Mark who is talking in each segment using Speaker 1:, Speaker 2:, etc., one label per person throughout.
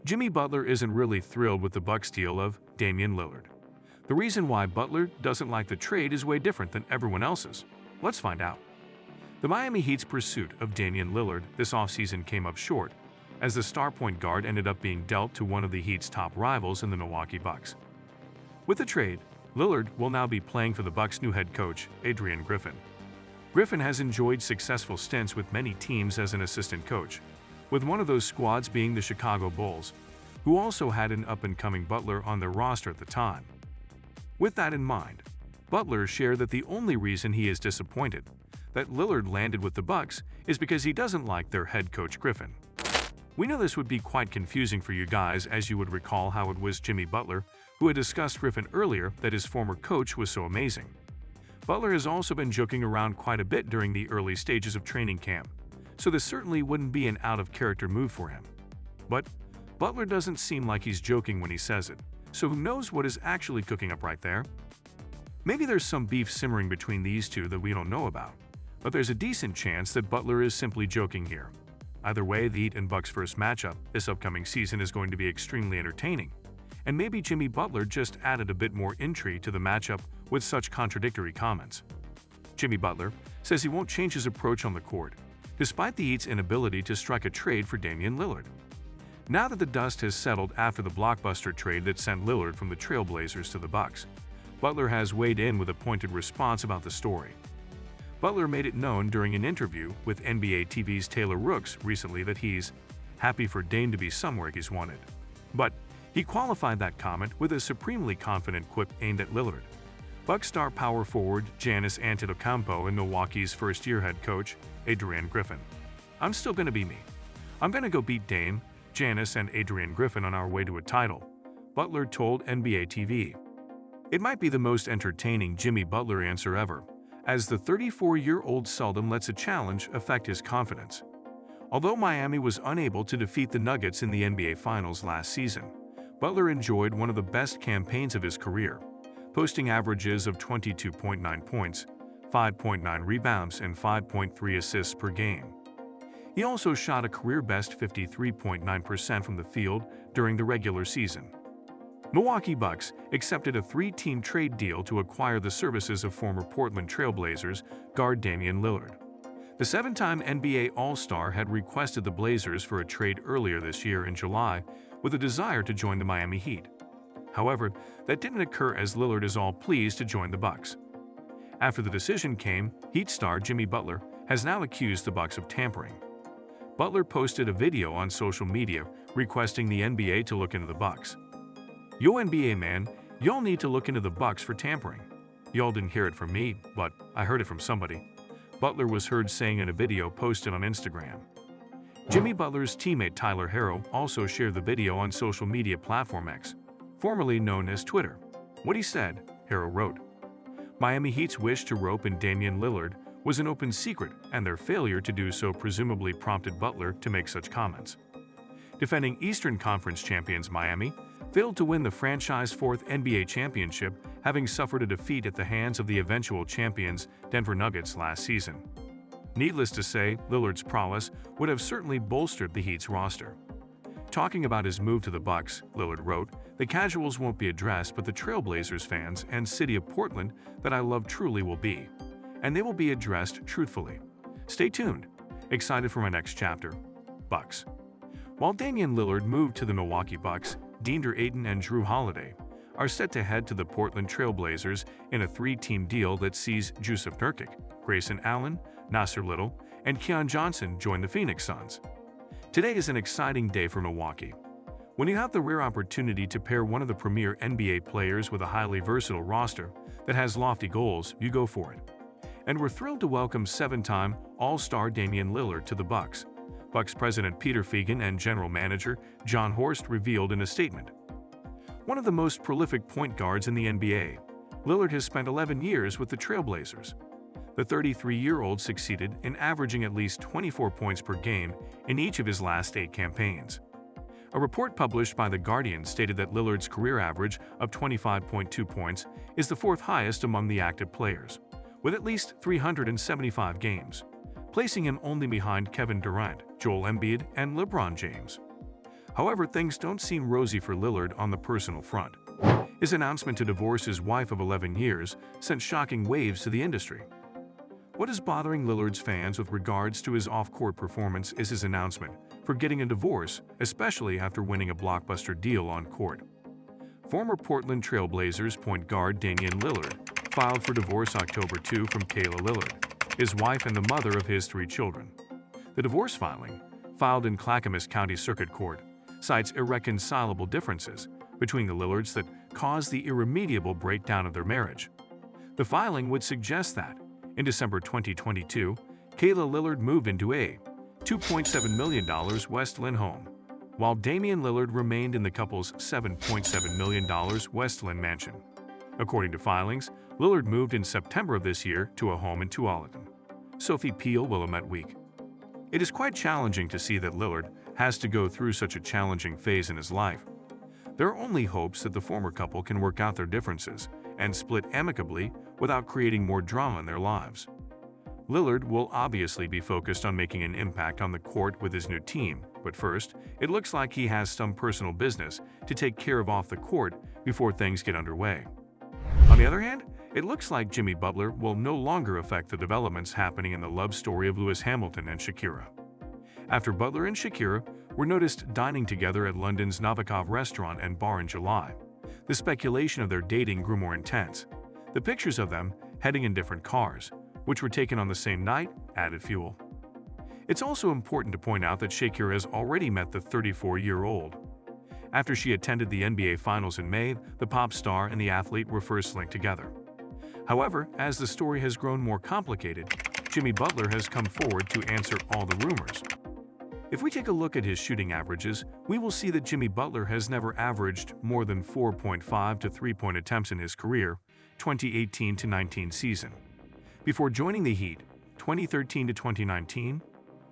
Speaker 1: Jimmy Butler isn't really thrilled with the Bucks deal of Damian Lillard. The reason why Butler doesn't like the trade is way different than everyone else's. Let's find out. The Miami Heat's pursuit of Damian Lillard this offseason came up short, as the star point guard ended up being dealt to one of the Heat's top rivals in the Milwaukee Bucks. With the trade, Lillard will now be playing for the Bucks' new head coach, Adrian Griffin. Griffin has enjoyed successful stints with many teams as an assistant coach, with one of those squads being the Chicago Bulls, who also had an up-and-coming Butler on their roster at the time. With that in mind, Butler shared that the only reason he is disappointed that Lillard landed with the Bucks is because he doesn't like their head coach Griffin. We know this would be quite confusing for you guys, as you would recall how it was Jimmy Butler who had discussed Griffin earlier that his former coach was so amazing. Butler has also been joking around quite a bit during the early stages of training camp, so this certainly wouldn't be an out-of-character move for him. But Butler doesn't seem like he's joking when he says it, so who knows what is actually cooking up right there? Maybe there's some beef simmering between these two that we don't know about, but there's a decent chance that Butler is simply joking here. Either way, the Heat and Bucks' first matchup this upcoming season is going to be extremely entertaining, and maybe Jimmy Butler just added a bit more intrigue to the matchup with such contradictory comments. Jimmy Butler says he won't change his approach on the court, despite the Heat's inability to strike a trade for Damian Lillard. Now that the dust has settled after the blockbuster trade that sent Lillard from the Trailblazers to the Bucks, Butler has weighed in with a pointed response about the story. Butler made it known during an interview with NBA TV's Taylor Rooks recently that he's happy for Dame to be somewhere he's wanted. But he qualified that comment with a supremely confident quip aimed at Lillard. Bucks star power forward Giannis Antetokounmpo and Milwaukee's first-year head coach, Adrian Griffin. "I'm still gonna be me. I'm gonna go beat Dame, Giannis, and Adrian Griffin on our way to a title," Butler told NBA TV. It might be the most entertaining Jimmy Butler answer ever, as the 34-year-old seldom lets a challenge affect his confidence. Although Miami was unable to defeat the Nuggets in the NBA Finals last season, Butler enjoyed one of the best campaigns of his career, posting averages of 22.9 points, 5.9 rebounds, and 5.3 assists per game. He also shot a career-best 53.9% from the field during the regular season. Milwaukee Bucks accepted a 3-team trade deal to acquire the services of former Portland Trailblazers guard Damian Lillard. The 7-time NBA All-Star had requested the Blazers for a trade earlier this year in July with a desire to join the Miami Heat. However, that didn't occur as Lillard is all pleased to join the Bucks. After the decision came, Heat star Jimmy Butler has now accused the Bucks of tampering. Butler posted a video on social media requesting the NBA to look into the Bucks. "Yo NBA man, y'all need to look into the Bucks for tampering. Y'all didn't hear it from me, but I heard it from somebody," Butler was heard saying in a video posted on Instagram. Jimmy Butler's teammate Tyler Herro also shared the video on social media platform X, formerly known as Twitter. What he said, Herro wrote, "Miami Heat's wish to rope in Damian Lillard was an open secret, and their failure to do so presumably prompted Butler to make such comments." Defending Eastern Conference champions Miami failed to win the franchise's 4th NBA championship, having suffered a defeat at the hands of the eventual champions Denver Nuggets last season. Needless to say, Lillard's prowess would have certainly bolstered the Heat's roster. Talking about his move to the Bucks, Lillard wrote, "The casuals won't be addressed, but the Trailblazers fans and city of Portland that I love truly will be. And they will be addressed truthfully. Stay tuned. Excited for my next chapter." Bucks. While Damian Lillard moved to the Milwaukee Bucks, DeAndre Ayton and Drew Holiday are set to head to the Portland Trailblazers in a 3-team deal that sees Jusuf Nurkic, Grayson Allen, Nasir Little, and Keon Johnson join the Phoenix Suns. Today is an exciting day for Milwaukee. When you have the rare opportunity to pair one of the premier NBA players with a highly versatile roster that has lofty goals, you go for it. And we're thrilled to welcome 7-time All-Star Damian Lillard to the Bucks, Bucks president Peter Feigin and general manager John Horst revealed in a statement. One of the most prolific point guards in the NBA, Lillard has spent 11 years with the Trailblazers. The 33-year-old succeeded in averaging at least 24 points per game in each of his last 8 campaigns. A report published by The Guardian stated that Lillard's career average of 25.2 points is the 4th highest among the active players, with at least 375 games, placing him only behind Kevin Durant, Joel Embiid, and LeBron James. However, things don't seem rosy for Lillard on the personal front. His announcement to divorce his wife of 11 years sent shocking waves to the industry. What is bothering Lillard's fans with regards to his off-court performance is his announcement for getting a divorce, especially after winning a blockbuster deal on court. Former Portland Trail Blazers point guard Damian Lillard filed for divorce October 2 from Kayla Lillard, his wife and the mother of his 3 children. The divorce filing, filed in Clackamas County Circuit Court, cites irreconcilable differences between the Lillards that caused the irremediable breakdown of their marriage. The filing would suggest that, in December 2022, Kayla Lillard moved into a $2.7 million West Lynn home, while Damian Lillard remained in the couple's $7.7 million West Lynn mansion. According to filings, Lillard moved in September of this year to a home in Tualatin, Sophie Peel-Willamette Week. It is quite challenging to see that Lillard has to go through such a challenging phase in his life. There are only hopes that the former couple can work out their differences and split amicably without creating more drama in their lives. Lillard will obviously be focused on making an impact on the court with his new team, but first, it looks like he has some personal business to take care of off the court before things get underway. On the other hand, it looks like Jimmy Butler will no longer affect the developments happening in the love story of Lewis Hamilton and Shakira. After Butler and Shakira were noticed dining together at London's Novikov restaurant and bar in July, the speculation of their dating grew more intense. The pictures of them heading in different cars, which were taken on the same night, added fuel. It's also important to point out that Shakira has already met the 34-year-old. After she attended the NBA Finals in May, the pop star and the athlete were first linked together. However, as the story has grown more complicated, Jimmy Butler has come forward to answer all the rumors. If we take a look at his shooting averages, we will see that Jimmy Butler has never averaged more than 4.5 to 3-point attempts in his career, 2018-19 season. Before joining the Heat, 2013 to 2019,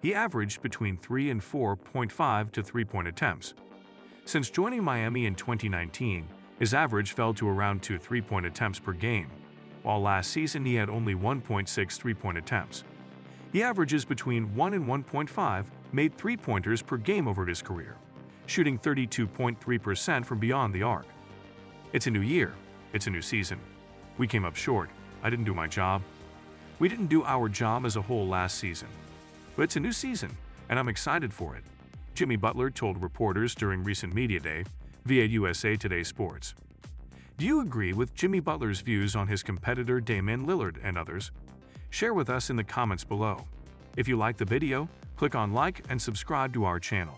Speaker 1: he averaged between 3 and 4.5 to 3-point attempts. Since joining Miami in 2019, his average fell to around 2 3-point attempts per game, while last season he had only 1.6 3-point attempts. He averages between 1 and 1.5 made 3-pointers per game over his career, shooting 32.3% from beyond the arc. It's a new year. It's a new season. We came up short. I didn't do my job. We didn't do our job as a whole last season. But it's a new season, and I'm excited for it, Jimmy Butler told reporters during recent media day via USA Today Sports. Do you agree with Jimmy Butler's views on his competitor Damian Lillard and others? Share with us in the comments below. If you like the video, click on like and subscribe to our channel.